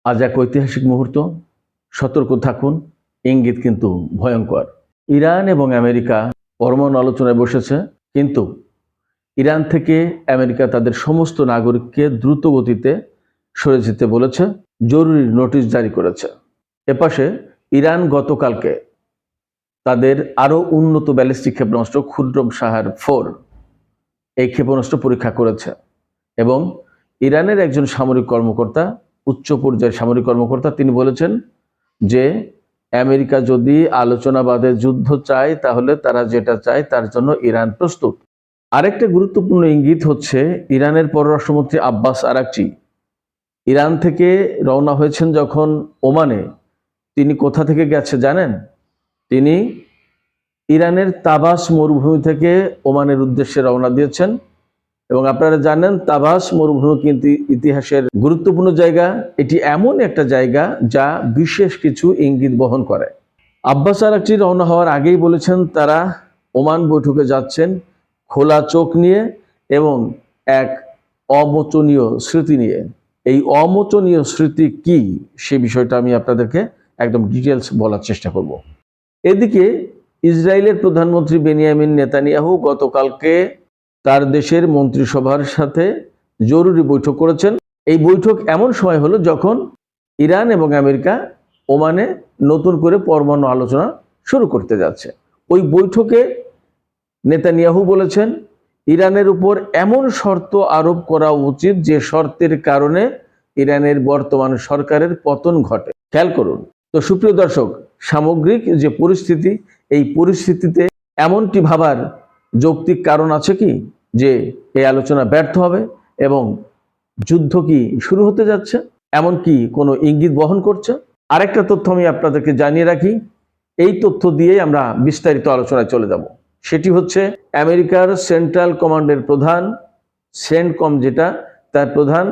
আজ এক ঐতিহাসিক মুহূর্ত, সতর্ক থাকুন, ইঙ্গিত কিন্তু ভয়ঙ্কর। ইরান এবং আমেরিকা পরমাণু আলোচনায় বসেছে, কিন্তু ইরান থেকে আমেরিকা তাদের সমস্ত নাগরিককে দ্রুত গতিতে সরে যেতে বলেছে, জরুরি নোটিশ জারি করেছে। এপাশে ইরান গতকালকে তাদের আরও উন্নত ব্যালিস্টিক ক্ষেপণাস্ত্র ক্ষুদ্রম সাহার 4 এই ক্ষেপণাস্ত্র পরীক্ষা করেছে এবং ইরানের একজন সামরিক কর্মকর্তা, উচ্চ পর্যায়ের সামরিক কর্মকর্তা, তিনি বলেছেন যে আমেরিকা যদি আলোচনা বাদে যুদ্ধ চায় তাহলে তারা যেটা চায় তার জন্য ইরান প্রস্তুত। আরেকটা গুরুত্বপূর্ণ ইঙ্গিত হচ্ছে ইরানের পররাষ্ট্রমন্ত্রী আব্বাস আরাকচি ইরান থেকে রওনা হয়েছেন যখন ওমানে। তিনি কোথা থেকে গেছে জানেন? তিনি ইরানের তাবাস মরুভূমি থেকে ওমানের উদ্দেশ্যে রওনা দিয়েছেন। এবং আপনারা জানেন তাবাস মরুভূমি কিন্তু ইতিহাসের গুরুত্বপূর্ণ জায়গা। এটি এমন একটা জায়গা যা বিশেষ কিছু ইঙ্গিত বহন করে। আব্বাস আরাকচি রওনা হওয়ার আগেই বলেছেন তারা ওমান বৈঠকে যাচ্ছেন খোলা চোখ নিয়ে এবং এক অমোচনীয় স্মৃতি নিয়ে। এই অমোচনীয় স্মৃতি কি, সে বিষয়টা আমি আপনাদেরকে একদম ডিটেলস বলার চেষ্টা করব। এদিকে ইসরায়েলের প্রধানমন্ত্রী বেনিয়ামিন নেতানিয়াহু গতকালকে তার দেশের মন্ত্রিসভার সাথে জরুরি বৈঠক করেছেন। এই বৈঠক এমন সময় হলো যখন ইরান এবং আমেরিকা ওমানে নতুন করে পরমাণু আলোচনা শুরু করতে যাচ্ছে। ওই বৈঠকে নেতানিয়াহু বলেছেন ইরানের উপর এমন শর্ত আরোপ করা উচিত যে শর্তের কারণে ইরানের বর্তমান সরকারের পতন ঘটে। খেয়াল করুন তো সুপ্রিয় দর্শক, সামগ্রিক যে পরিস্থিতি, এই পরিস্থিতিতে এমনটি ভাবার যৌক্তিক কারণ আছে কি যে এই আলোচনা ব্যর্থ হবে এবং যুদ্ধ কি শুরু হতে যাচ্ছে, এমন কি কোনো ইঙ্গিত বহন করছে? আরেকটা তথ্য আমি আপনাদেরকে জানিয়ে রাখি, এই তথ্য দিয়েই আমরা বিস্তারিত আলোচনায় চলে যাব। সেটি হচ্ছে আমেরিকার সেন্ট্রাল কমান্ডের প্রধান, সেন্টকম যেটা, তার প্রধান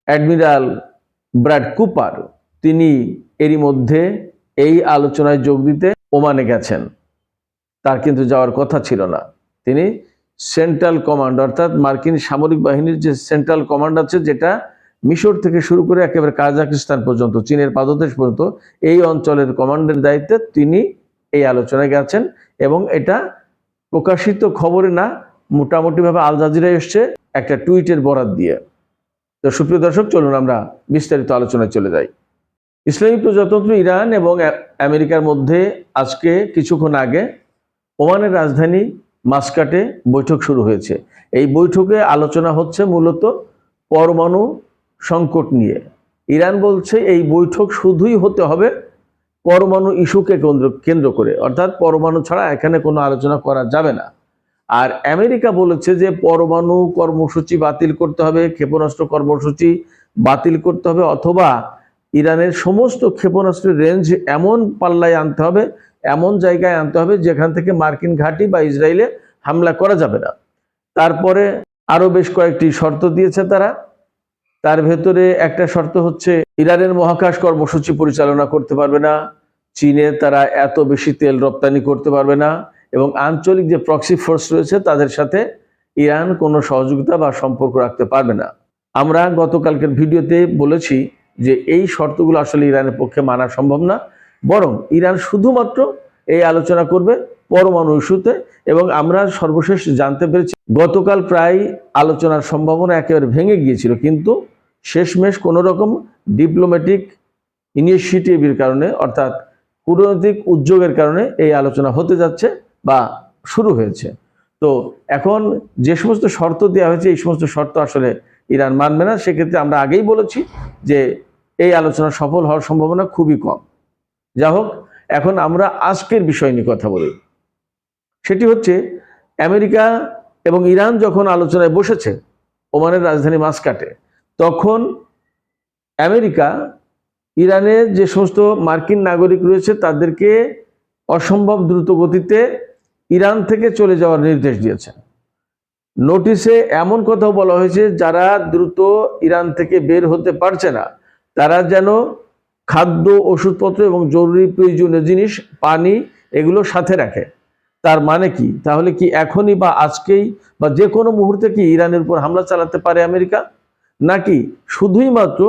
অ্যাডমিরাল ব্র্যাড কুপার, তিনি এরই মধ্যে এই আলোচনায় যোগ দিতে ওমানে গেছেন। তার কিন্তু যাওয়ার কথা ছিল না। তিনি সেন্ট্রাল কমান্ড অর্থাৎ মার্কিন সামরিক বাহিনীর যে সেন্ট্রাল কমান্ড আছে, যেটা মিশর থেকে শুরু করে একেবারে কাজাকিস্তান পর্যন্ত, চীনের পাদদেশ পর্যন্ত এই অঞ্চলের কমান্ডের দায়িত্বে তিনি এই আলোচনায় গেছেন। এবং এটা প্রকাশিত খবরে না, মোটামুটিভাবে আল জাজিরায় এসছে একটা টুইটের বরাত দিয়ে। তো সুপ্রিয় দর্শক, চলুন আমরা বিস্তারিত আলোচনায় চলে যাই। ইসলামী প্রজাতন্ত্র ইরান এবং আমেরিকার মধ্যে আজকে কিছুক্ষণ আগে ওমানের রাজধানী মাস্কাটে বৈঠক শুরু হয়েছে। এই বৈঠকে আলোচনা হচ্ছে মূলত পরমাণু সংকট নিয়ে। ইরান বলছে এই বৈঠক শুধুই হতে হবে পরমাণু ইস্যুকে কেন্দ্র করে, অর্থাৎ পরমাণু ছাড়া এখানে কোনো আলোচনা করা যাবে না। আর আমেরিকা বলেছে যে পরমাণু কর্মসূচি বাতিল করতে হবে, ক্ষেপণাস্ত্র কর্মসূচি বাতিল করতে হবে, অথবা ইরানের সমস্ত ক্ষেপণাস্ত্রের রেঞ্জ এমন পাল্লায় আনতে হবে, এমন জায়গায় আনতে হবে যেখান থেকে মার্কিন ঘাঁটি বা ইসরায়েলে হামলা করা যাবে না। তারপরে আরো বেশ কয়েকটি শর্ত দিয়েছে তারা। তার ভেতরে একটা শর্ত হচ্ছে ইরানের মহাকাশ কর্মসূচি পরিচালনা করতে পারবে না, চীনে তারা এত বেশি তেল রপ্তানি করতে পারবে না, এবং আঞ্চলিক যে প্রক্সি ফোর্স রয়েছে তাদের সাথে ইরান কোনো সহযোগিতা বা সম্পর্ক রাখতে পারবে না। আমরা গতকালকের ভিডিওতে বলেছি যে এই শর্তগুলো আসলে ইরানের পক্ষে মানা সম্ভব না, বরং ইরান শুধুমাত্র এই আলোচনা করবে পরমাণু ইস্যুতে। এবং আমরা সর্বশেষ জানতে পেরেছি গতকাল প্রায় আলোচনার সম্ভাবনা একেবারে ভেঙে গিয়েছিল, কিন্তু শেষমেশ কোনো রকম ডিপ্লোম্যাটিক ইনিশিয়েটিভের কারণে, অর্থাৎ কূটনৈতিক উদ্যোগের কারণে এই আলোচনা হতে যাচ্ছে বা শুরু হয়েছে। তো এখন যে সমস্ত শর্ত দেওয়া হয়েছে এই সমস্ত শর্ত আসলে ইরান মানবে না। সেক্ষেত্রে আমরা আগেই বলেছি যে এই আলোচনা সফল হওয়ার সম্ভাবনা খুবই কম। যা হোক, এখন আমরা আজকের বিষয় নিয়ে কথা বলি। সেটি হচ্ছে আমেরিকা এবং ইরান যখন আলোচনায় বসেছে ওমানের রাজধানী মাস্কাটে, তখন আমেরিকা ইরানের যে সমস্ত মার্কিন নাগরিক রয়েছে তাদেরকে অসম্ভব দ্রুত গতিতে ইরান থেকে চলে যাওয়ার নির্দেশ দিয়েছে। নোটিশে এমন কথাও বলা হয়েছে যারা দ্রুত ইরান থেকে বের হতে পারছে না তারা যেন খাদ্য, ওষুধপত্র এবং জরুরি প্রয়োজনীয় জিনিস, পানি, এগুলো সাথে রাখে। তার মানে কি? তাহলে কি এখনই বা আজকেই বা যে কোনো মুহূর্তে কি ইরানের উপর হামলা চালাতে পারে আমেরিকা? নাকি শুধুই মাত্র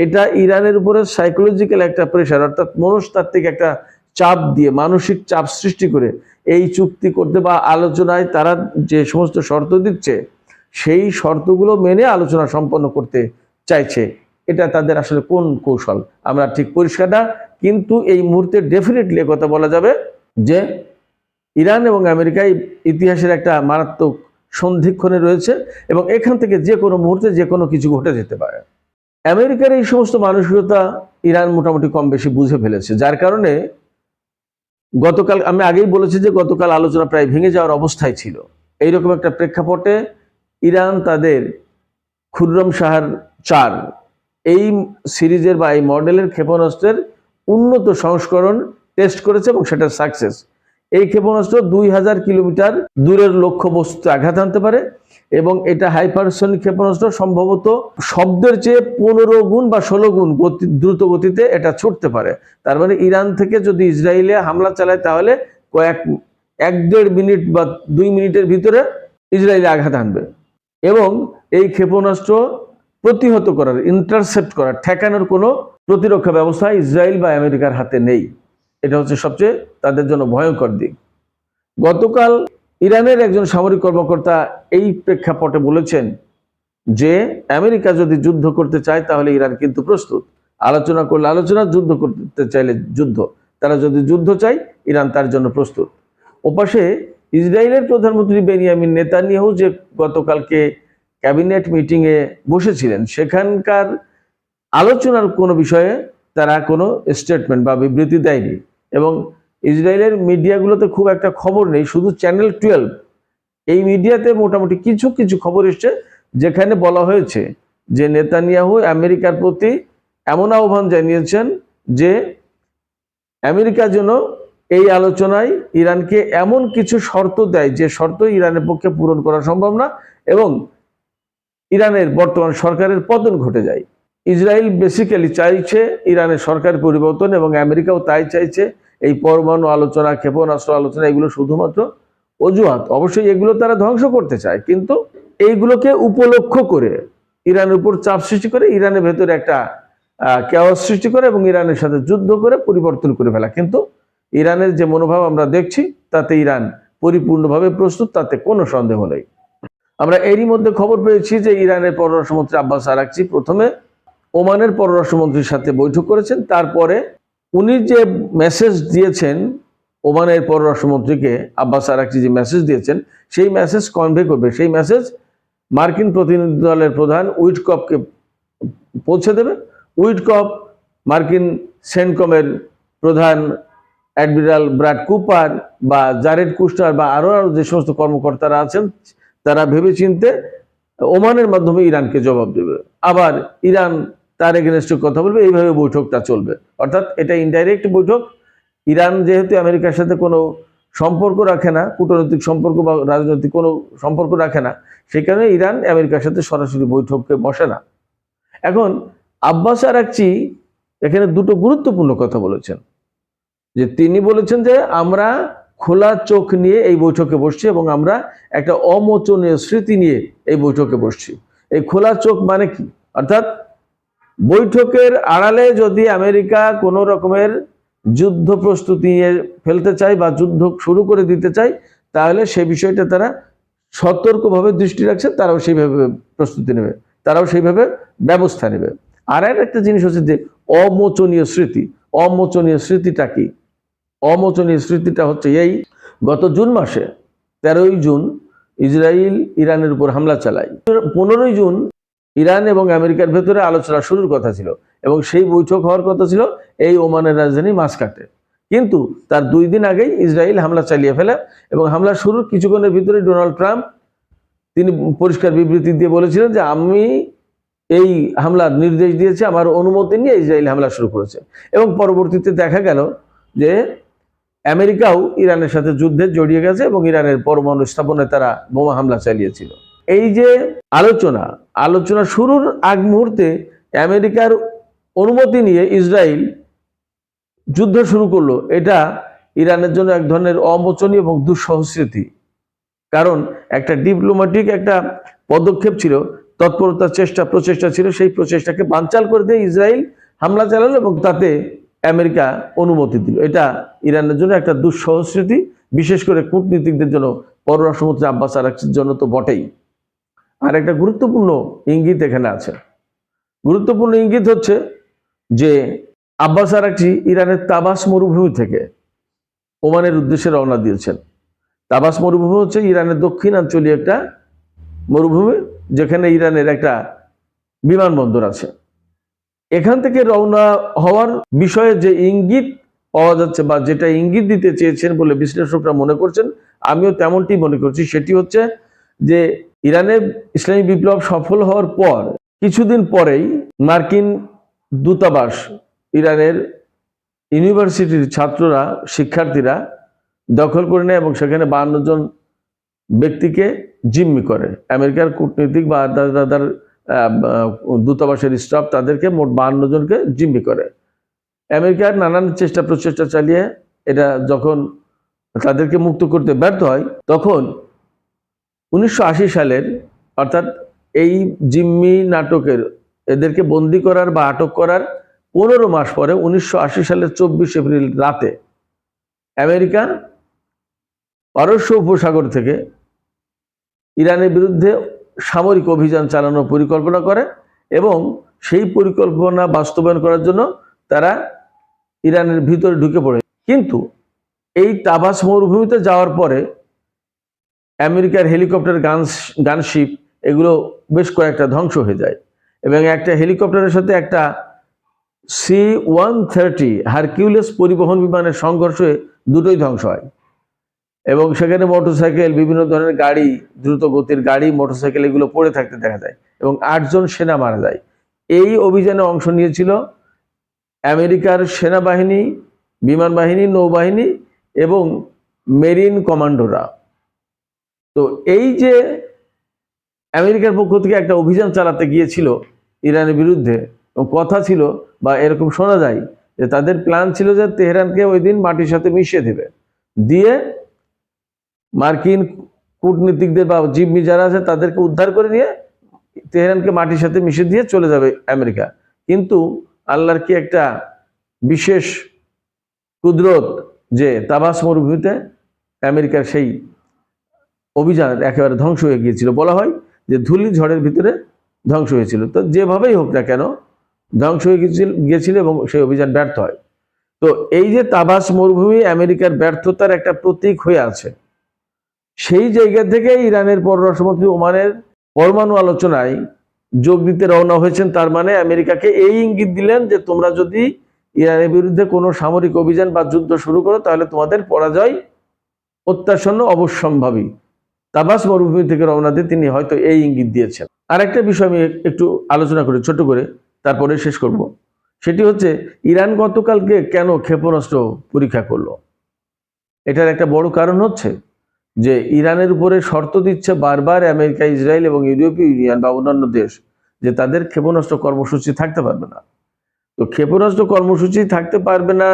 এটা ইরানের উপরে সাইকোলজিক্যাল একটা প্রেশার, অর্থাৎ মনস্তাত্ত্বিক একটা চাপ দিয়ে, মানসিক চাপ সৃষ্টি করে এই চুক্তি করতে বা আলোচনায় তারা যে সমস্ত শর্ত দিচ্ছে সেই শর্তগুলো মেনে আলোচনা সম্পন্ন করতে চাইছে। এটা তাদের আসলে কোন কৌশল আমরা ঠিক পরিষ্কার না, কিন্তু এই মুহূর্তে ডেফিনেটলি কথা বলা যাবে যে ইরান এবং আমেরিকায় ইতিহাসের একটা মারাত্মক সন্ধিক্ষণে রয়েছে এবং এখান থেকে যে কোনো মুহূর্তে যে কোনো কিছু ঘটে যেতে পারে। আমেরিকার এই সমস্ত মানসিকতা ইরান মোটামুটি কম বেশি বুঝে ফেলেছে, যার কারণে গতকাল আমি আগেই বলেছি যে গতকাল আলোচনা প্রায় ভেঙে যাওয়ার অবস্থায় ছিল। এইরকম একটা প্রেক্ষাপটে ইরান তাদের খুররম শাহর 4 এই সিরিজের বা এই মডেলের ক্ষেপণাস্ত্রের উন্নত সংস্করণ টেস্ট করেছে এবং সেটা সাকসেস। এই ক্ষেপণাস্ত্র 2000 কিলোমিটার দূরের লক্ষ্যবস্তুতে আঘাত আনতে পারে এবং এটা হাইপারসনিক ক্ষেপণাস্ত্র, সম্ভবত শব্দের চেয়ে 15 গুণ বা 16 গুণ দ্রুত গতিতে এটা ছুটতে পারে। তার মানে ইরান থেকে যদি ইসরায়েলে হামলা চালায় তাহলে 1-1.5 মিনিট বা 2 মিনিটের ভিতরে ইসরায়েলে আঘাত আনবে এবং এই ক্ষেপণাস্ত্র প্রতিহত করার, ইন্টারসেপ্ট করার, ঠেকানোর কোনো প্রতিরক্ষা ব্যবস্থা ইসরায়েল বা আমেরিকার হাতে নেই। এটা হচ্ছে সবচেয়ে তাদের জন্য ভয়ঙ্কর দিক। গতকাল ইরানের একজন সামরিক কর্মকর্তা এই প্রেক্ষাপটে বলেছেন যে আমেরিকা যদি যুদ্ধ করতে চায় তাহলে ইরান কিন্তু প্রস্তুত, আলোচনা করলে আলোচনা, যুদ্ধ করতে চাইলে যুদ্ধ, তারা যদি যুদ্ধ চায় ইরান তার জন্য প্রস্তুত। ওপাশে ইসরায়েলের প্রধানমন্ত্রী বেনিয়ামিন নেতানিয়াহু যে গতকালকে ক্যাবিনেট মিটিংয়ে বসেছিলেন সেখানকার আলোচনার কোনো বিষয়ে তারা কোনো স্টেটমেন্ট বা বিবৃতি দেয়নি এবং ইসরায়েলের মিডিয়াগুলোতে খুব একটা খবর নেই, শুধু চ্যানেল 12 এই মিডিয়াতে মোটামুটি কিছু কিছু খবর এসছে যেখানে বলা হয়েছে যে নেতানিয়াহু আমেরিকার প্রতি এমন আহ্বান জানিয়েছেন যে আমেরিকা যেন এই আলোচনায় ইরানকে এমন কিছু শর্ত দেয় যে শর্ত ইরানের পক্ষে পূরণ করা সম্ভব না এবং ইরানের বর্তমান সরকারের পতন ঘটে যায়। ইসরায়েল বেসিক্যালি চাইছে ইরানের সরকার পরিবর্তন এবং আমেরিকাও তাই চাইছে। এই পরমাণু আলোচনা, ক্ষেপণাস্ত্র আলোচনা এগুলো শুধুমাত্র অজুহাত, অবশ্যই এগুলো তারা ধ্বংস করতে চায়, কিন্তু এইগুলোকে উপলক্ষ করে ইরানের উপর চাপ সৃষ্টি করে ইরানের ভেতরে একটা কেওয়াস সৃষ্টি করে এবং ইরানের সাথে যুদ্ধ করে পরিবর্তন করে ফেলা। কিন্তু ইরানের যে মনোভাব আমরা দেখছি তাতে ইরান পরিপূর্ণভাবে প্রস্তুত, তাতে কোনো সন্দেহ নেই। আমরা এরই মধ্যে খবর পেয়েছি যে ইরানের পররাষ্ট্রমন্ত্রী আব্বাস আরাকচি প্রথমে ওমানের পররাষ্ট্রমন্ত্রীর সাথে বৈঠক করেছেন, তারপরে উনি যে মেসেজ দিয়েছেন ওমানের পররাষ্ট্রমন্ত্রীকে, আব্বাস আরাকচি যে মেসেজ দিয়েছেন সেই মেসেজ কনভে করবে, সেই মেসেজ মার্কিন প্রতিনিধি দলের প্রধান উইটকপকে পৌঁছে দেবে। উইটকপ মার্কিন সেন্টকমের প্রধান অ্যাডমিরাল ব্র্যাড কুপার বা জারেড কুস্টার বা আরো যে সমস্ত কর্মকর্তারা আছেন তারা ভেবেচিন্তে ওমানের মাধ্যমে ইরানকে জবাব দেবে, আবার ইরান তার এগেনস্টে কথা বলবে, এইভাবে বৈঠকটা চলবে। অর্থাৎ এটা ইনডাইরেক্ট বৈঠক। ইরান যেহেতু আমেরিকার সাথে কোনো সম্পর্ক রাখে না, কূটনৈতিক সম্পর্ক বা রাজনৈতিক কোনো সম্পর্ক রাখে না, সেই কারণে ইরান আমেরিকার সাথে সরাসরি বৈঠকে বসে না। এখন আব্বাস আরাকচি এখানে দুটো গুরুত্বপূর্ণ কথা বলেছেন, যে তিনি বলেছেন যে আমরা খোলা চোখ নিয়ে এই বৈঠকে বসছি এবং আমরা একটা অমোচনীয় স্মৃতি নিয়ে এই বৈঠকে বসছি। এই খোলা চোখ মানে কি? অর্থাৎ বৈঠকের আড়ালে যদি আমেরিকা কোনো রকমের যুদ্ধ প্রস্তুতি নিয়ে ফেলতে চায় বা যুদ্ধ শুরু করে দিতে চায় তাহলে সেই বিষয়টা তারা সতর্কভাবে দৃষ্টি রাখছে, তারাও সেইভাবে প্রস্তুতি নেবে, তারাও সেইভাবে ব্যবস্থা নেবে। আর একটা জিনিস হচ্ছে যে অমোচনীয় স্মৃতি। অমোচনীয় স্মৃতিটা কি? অমোচনীয় স্মৃতিটা হচ্ছে এই, গত জুন মাসে 13ই জুন ইসরায়েল ইরানের উপর হামলা চালায়। 15ই জুন ইরান এবং আমেরিকার ভেতরে আলোচনা শুরুর কথা ছিল এবং সেই বৈঠক হওয়ার কথা ছিল এই ওমানের রাজধানী মাসকাটে, কিন্তু তার 2 দিন আগেই ইসরায়েল হামলা চালিয়ে ফেলে এবং হামলা শুরুর কিছুক্ষণের ভিতরে ডোনাল্ড ট্রাম্প তিনি পরিষ্কার বিবৃতি দিয়ে বলেছিলেন যে আমি এই হামলার নির্দেশ দিয়েছি, আমার অনুমতি নিয়ে ইসরায়েল হামলা শুরু করেছে। এবং পরবর্তীতে দেখা গেল যে আমেরিকাও ইরানের সাথে যুদ্ধে জড়িয়ে গেছে এবং ইরানের পরমাণু স্থাপনায় তারা বোমা হামলা চালিয়েছিল। এই যে আলোচনা শুরুর আগ মুহূর্তে আমেরিকার অনুমতি নিয়ে ইসরায়েল যুদ্ধ শুরু করলো, এটা ইরানের জন্য এক ধরনের অমোচনীয় এবং দুঃসহ স্মৃতি। কারণ একটা ডিপ্লোম্যাটিক একটা পদক্ষেপ ছিল, তৎপরতার প্রচেষ্টা ছিল, সেই প্রচেষ্টাকে বানচাল করে দিয়ে ইসরায়েল হামলা চালালো এবং তাতে আমেরিকা অনুমতি দিল। এটা ইরানের জন্য একটা দুঃসহ স্মৃতি, বিশেষ করে কূটনীতিকদের জন্য, পররাষ্ট্রমন্ত্রী আব্বাস আরাগচির জন্য তো বটেই। আর একটা গুরুত্বপূর্ণ ইঙ্গিত এখানে আছে। গুরুত্বপূর্ণ ইঙ্গিত হচ্ছে যে আব্বাস আরাগচি ইরানের তাবাস মরুভূমি থেকে ওমানের উদ্দেশ্যে রওনা দিয়েছেন। তাবাস মরুভূমি হচ্ছে ইরানের দক্ষিণাঞ্চলীয় একটা মরুভূমি, যেখানে ইরানের একটা বিমানবন্দর আছে। এখান থেকে রওনা হওয়ার বিষয়ে যে ইঙ্গিত পাওয়া যাচ্ছে বা যেটা ইঙ্গিত দিতে চেয়েছেন বলে বিশ্লেষকরা মনে করছেন, আমিও তেমনটি মনে করছি, সেটি হচ্ছে যে ইরানে ইসলামী বিপ্লব সফল হওয়ার পর কিছুদিন পরেই মার্কিন দূতাবাস ইরানের ইউনিভার্সিটির ছাত্ররা, শিক্ষার্থীরা দখল করে নেয় এবং সেখানে 52 জন ব্যক্তিকে জিম্মি করে। আমেরিকার কূটনীতিক বা তাদের দূতাবাসের স্টাফ তাদেরকে মোট 52 জনকে জিম্মি করে। আমেরিকার নানান প্রচেষ্টা চালিয়ে এটা যখন তাদেরকে মুক্ত করতে ব্যর্থ হয়, তখন 1980 সালের, অর্থাৎ এই জিম্মি নাটকের এদেরকে বন্দি করার বা আটক করার 15 মাস পরে 1980 সালের 24 এপ্রিল রাতে আমেরিকা পারস্য উপসাগর থেকে ইরানের বিরুদ্ধে সামরিক অভিযান চালানোর পরিকল্পনা করে এবং সেই পরিকল্পনা বাস্তবায়ন করার জন্য তারা ইরানের ভিতরে ঢুকে পড়ে। কিন্তু এই তাবাস মরুভূমিতে যাওয়ার পরে আমেরিকার হেলিকপ্টার, গানশিপ এগুলো বেশ কয়েকটা ধ্বংস হয়ে যায় এবং একটা হেলিকপ্টারের সাথে একটা C-130 হারকিউলিস পরিবহন বিমানের সংঘর্ষ হয়ে দুটোই ধ্বংস হয় এবং সেখানে মোটরসাইকেল, বিভিন্ন ধরনের গাড়ি, দ্রুত গতির গাড়ি, মোটরসাইকেল এগুলো পড়ে থাকতে দেখা যায় এবং 8 জন সেনা মারা যায়। এই অভিযানে অংশ নিয়েছিল আমেরিকার সেনাবাহিনী, বিমান বাহিনী, নৌবাহিনী এবং মেরিন কমান্ডোরা। তো এই যে আমেরিকার পক্ষ থেকে একটা অভিযান চালাতে গিয়েছিল ইরানের বিরুদ্ধে, কথা ছিল বা এরকম শোনা যায় যে তাদের প্ল্যান ছিল যে তেহরানকে ওই দিন মাটির সাথে মিশিয়ে দেবে, দিয়ে মার্কিন কূটনীতিকদের বা জিম্মি যারা আছে তাদেরকে উদ্ধার করে নিয়ে তেহরানকে মাটির সাথে মিশিয়ে দিয়ে চলে যাবে আমেরিকা। কিন্তু আল্লাহর কি একটা বিশেষ কুদরত যে তাবাস মরুভূমিতে আমেরিকার সেই অভিযান একেবারে ধ্বংস হয়ে গিয়েছিল। বলা হয় যে ধূলি ঝড়ের ভিতরে ধ্বংস হয়েছিল। তো যেভাবেই হোক না কেন ধ্বংস হয়ে গিয়েছিল এবং সেই অভিযান ব্যর্থ হয়। তো এই যে তাবাস মরুভূমি আমেরিকার ব্যর্থতার একটা প্রতীক হয়ে আছে, সেই জায়গা থেকে ইরানের পররাষ্ট্রমন্ত্রী ওমানের পরমাণু আলোচনায় যোগ দিতে রওনা হয়েছেন। তার মানে আমেরিকাকে এই ইঙ্গিত দিলেন যে তোমরা যদি ইরানের বিরুদ্ধে কোনো সামরিক অভিযান বা যুদ্ধ শুরু করো তাহলে তোমাদের পরাজয় অত্যাসন্ন, অবশ্যম্ভাবী। তাবাস মরুভূমি থেকে রওনা দিয়ে তিনি হয়তো এই ইঙ্গিত দিয়েছেন। আর একটা বিষয় আমি একটু আলোচনা করি ছোট করে, তারপরে শেষ করব। সেটি হচ্ছে ইরান গতকালকে কেন ক্ষেপণাস্ত্র পরীক্ষা করলো। এটার একটা বড় কারণ হচ্ছে যে ইরানের উপরে শর্ত দিচ্ছে বারবার আমেরিকা, ইসরায়েল এবং ইউরোপীয় ইউনিয়ন বা অন্যান্য দেশ যে তাদের ক্ষেপণাস্ত্র কর্মসূচি থাকতে পারবে না। তো ক্ষেপণাস্ত্র কর্মসূচি থাকতে পারবে না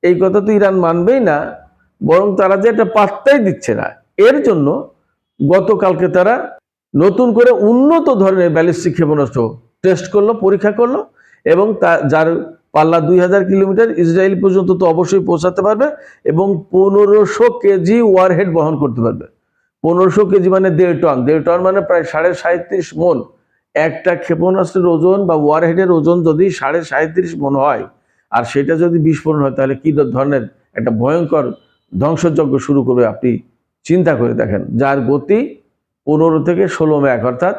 এই কথা তো ইরান মানবেই না, বরং তারা যে একটা পাত্তাই দিচ্ছে না। এর জন্য গতকালকে তারা নতুন করে উন্নত ধরনের ব্যালিস্টিক ক্ষেপণাস্ত্র টেস্ট করলো, পরীক্ষা করলো এবং যার পাল্লা 2000 কিলোমিটার, ইসরায়েল পর্যন্ত তো অবশ্যই পৌঁছাতে পারবে এবং 1500 কেজি ওয়ারহেড বহন করতে পারবে। 1500 কেজি মানে 1.5 টন, 1.5 টন মানে প্রায় 37.5 মন। একটা ক্ষেপণাস্ত্রের ওজন বা ওয়ারহেডের ওজন যদি 37.5 মন হয় আর সেটা যদি বিস্ফোরণ হয় তাহলে কি ধরনের একটা ভয়ঙ্কর ধ্বংসযজ্ঞ শুরু করবে আপনি চিন্তা করে দেখেন। যার গতি 15 থেকে 16 ম্যাক, অর্থাৎ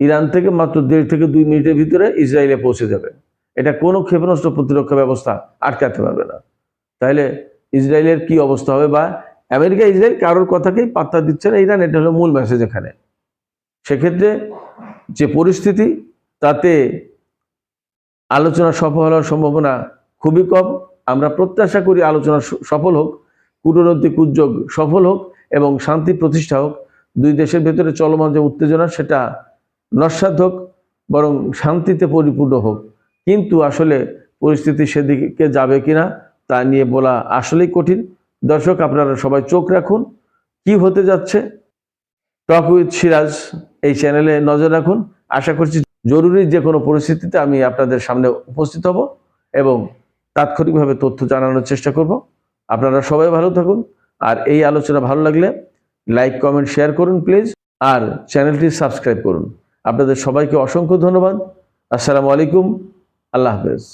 ইরান থেকে মাত্র 1.5 থেকে 2 মিনিটের ভিতরে ইসরায়েলে পৌঁছে যাবে। এটা কোনো ক্ষেপণাস্ত্র প্রতিরক্ষা ব্যবস্থা আটকাতে পারবে না। তাহলে ইসরায়েলের কি অবস্থা হবে? বা আমেরিকা, ইসরায়েল কারোর কথাকেই পাত্তা দিচ্ছে না ইরান, এটা হলো মূল মেসেজ এখানে। সেক্ষেত্রে যে পরিস্থিতি, তাতে আলোচনা সফল হওয়ার সম্ভাবনা খুবই কম। আমরা প্রত্যাশা করি আলোচনা সফল হোক, কূটনৈতিক উদ্যোগ সফল হোক এবং শান্তি প্রতিষ্ঠা হোক। দুই দেশের ভেতরে চলমান যে উত্তেজনা সেটা নস্যাৎ হোক, বরং শান্তিতে পরিপূর্ণ হোক। কিন্তু আসলে পরিস্থিতি সেদিকে যাবে কিনা তা নিয়ে বলা আসলেই কঠিন। দর্শক, আপনারা সবাই চোখ রাখুন কি হতে যাচ্ছে। টক উইথ সিরাজ এই চ্যানেলে নজর রাখুন। আশা করছি জরুরি যে কোনো পরিস্থিতিতে আমি আপনাদের সামনে উপস্থিত হব এবং তাৎক্ষণিকভাবে তথ্য জানানোর চেষ্টা করব। আপনারা সবাই ভালো থাকুন। আর এই আলোচনা ভালো লাগলে লাইক, কমেন্ট, শেয়ার করুন প্লিজ। আর চ্যানেলটি সাবস্ক্রাইব করুন। আপনাদের সবাইকে অসংখ্য ধন্যবাদ। আসসালামু আলাইকুম। আল্লাহ হাফেজ।